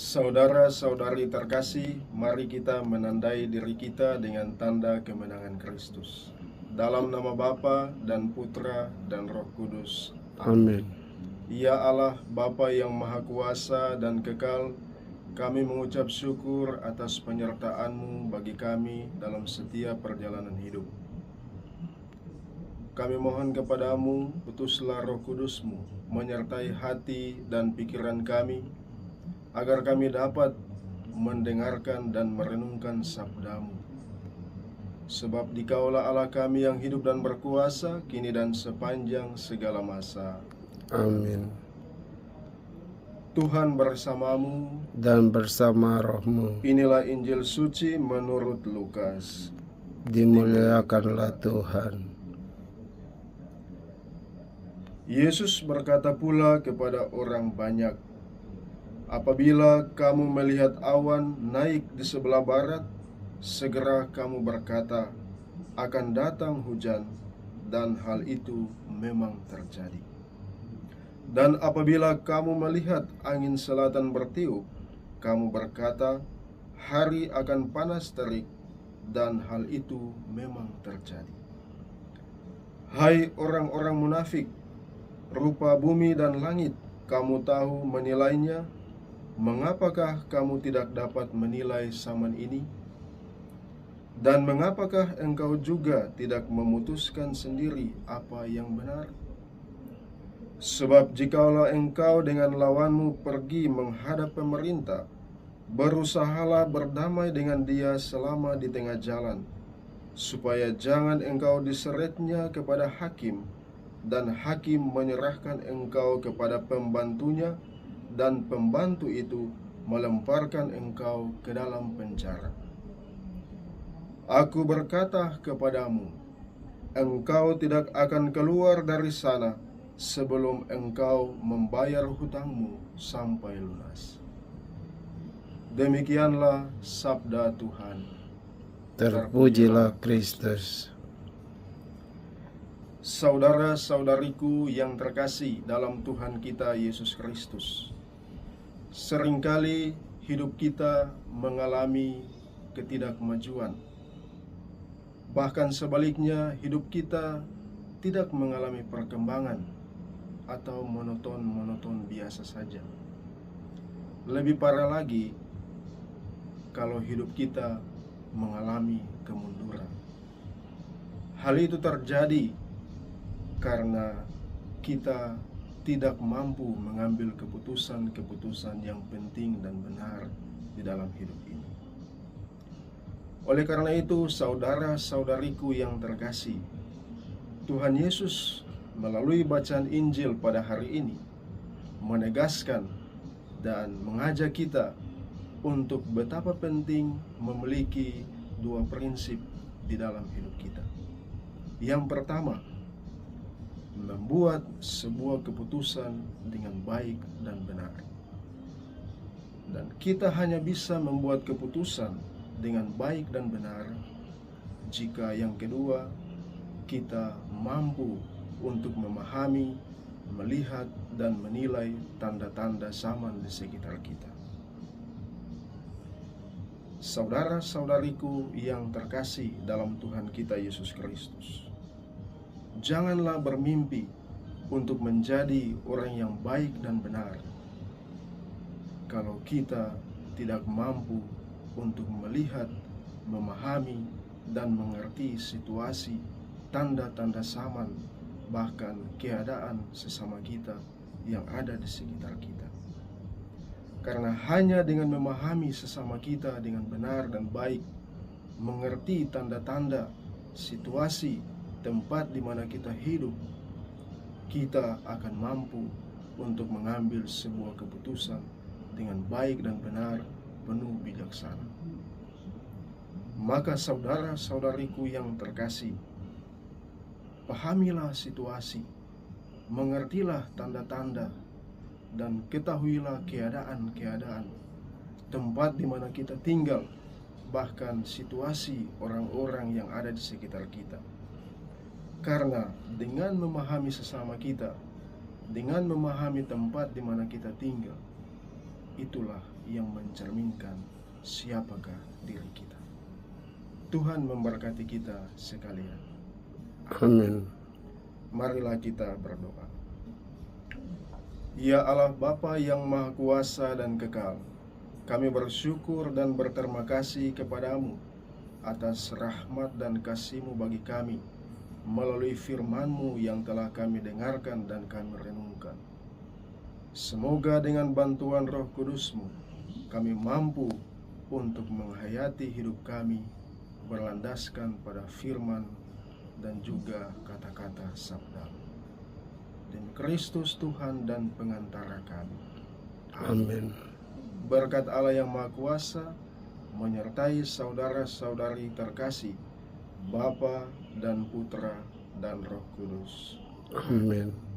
Saudara-saudari terkasih, mari kita menandai diri kita dengan tanda kemenangan Kristus. Dalam nama Bapa dan Putra dan Roh Kudus. Amin. Ya Allah, Bapa yang Maha Kuasa dan kekal, kami mengucap syukur atas penyertaan-Mu bagi kami dalam setiap perjalanan hidup. Kami mohon kepadamu, utuslah Roh Kudus-Mu menyertai hati dan pikiran kami, agar kami dapat mendengarkan dan merenungkan sabda-Mu. Sebab Dikaulah Allah kami yang hidup dan berkuasa, kini dan sepanjang segala masa. Amin. Tuhan bersamamu, Dan bersama rohmu, inilah Injil suci menurut Lukas. dimuliakanlah Tuhan. Yesus berkata pula kepada orang banyak, "Apabila kamu melihat awan naik di sebelah barat, segera kamu berkata, akan datang hujan, dan hal itu memang terjadi. Dan apabila kamu melihat angin selatan bertiup, kamu berkata, hari akan panas terik, dan hal itu memang terjadi. Hai orang-orang munafik, rupa bumi dan langit kamu tahu menilainya. Mengapakah kamu tidak dapat menilai zaman ini? Dan mengapakah engkau juga tidak memutuskan sendiri apa yang benar? Sebab jikalau engkau dengan lawanmu pergi menghadap pemerintah, berusahalah berdamai dengan dia selama di tengah jalan, supaya jangan engkau diseretnya kepada hakim, dan hakim menyerahkan engkau kepada pembantunya, dan pembantu itu melemparkan engkau ke dalam penjara. Aku berkata kepadamu, engkau tidak akan keluar dari sana sebelum engkau membayar hutangmu sampai lunas." Demikianlah sabda Tuhan. Terpujilah Kristus. Saudara-saudariku yang terkasih dalam Tuhan kita Yesus Kristus, seringkali hidup kita mengalami ketidakmajuan. Bahkan sebaliknya, hidup kita tidak mengalami perkembangan atau monoton biasa saja. Lebih parah lagi kalau hidup kita mengalami kemunduran. Hal itu terjadi karena kita tidak mampu mengambil keputusan-keputusan yang penting dan benar di dalam hidup ini. Oleh karena itu, saudara-saudariku yang terkasih, Tuhan Yesus melalui bacaan Injil pada hari ini menegaskan dan mengajak kita untuk betapa penting memiliki dua prinsip di dalam hidup kita. Yang pertama, membuat sebuah keputusan dengan baik dan benar. Dan kita hanya bisa membuat keputusan dengan baik dan benar jika yang kedua, kita mampu untuk memahami, melihat, dan menilai tanda-tanda zaman di sekitar kita. Saudara-saudariku yang terkasih dalam Tuhan kita Yesus Kristus, janganlah bermimpi untuk menjadi orang yang baik dan benar kalau kita tidak mampu untuk melihat, memahami, dan mengerti situasi, tanda-tanda zaman, bahkan keadaan sesama kita yang ada di sekitar kita. Karena hanya dengan memahami sesama kita dengan benar dan baik, mengerti tanda-tanda, situasi, tempat di mana kita hidup, kita akan mampu untuk mengambil sebuah keputusan dengan baik dan benar, penuh bijaksana. Maka saudara-saudariku yang terkasih, pahamilah situasi, mengertilah tanda-tanda, dan ketahuilah keadaan-keadaan tempat di mana kita tinggal, bahkan situasi orang-orang yang ada di sekitar kita. Karena dengan memahami sesama kita, dengan memahami tempat di mana kita tinggal, itulah yang mencerminkan siapakah diri kita. Tuhan memberkati kita sekalian. Amin. Marilah kita berdoa. Ya Allah Bapa yang Maha Kuasa dan Kekal, kami bersyukur dan berterima kasih kepadamu atas rahmat dan kasih-Mu bagi kami melalui firman-Mu yang telah kami dengarkan dan kami renungkan. Semoga dengan bantuan Roh Kudus-Mu kami mampu untuk menghayati hidup kami berlandaskan pada firman dan juga kata-kata sabda. Demi Kristus Tuhan dan pengantara kami. Amin. Berkat Allah yang Maha Kuasa menyertai saudara-saudari terkasih, Bapa dan Putra dan Roh Kudus. Amin.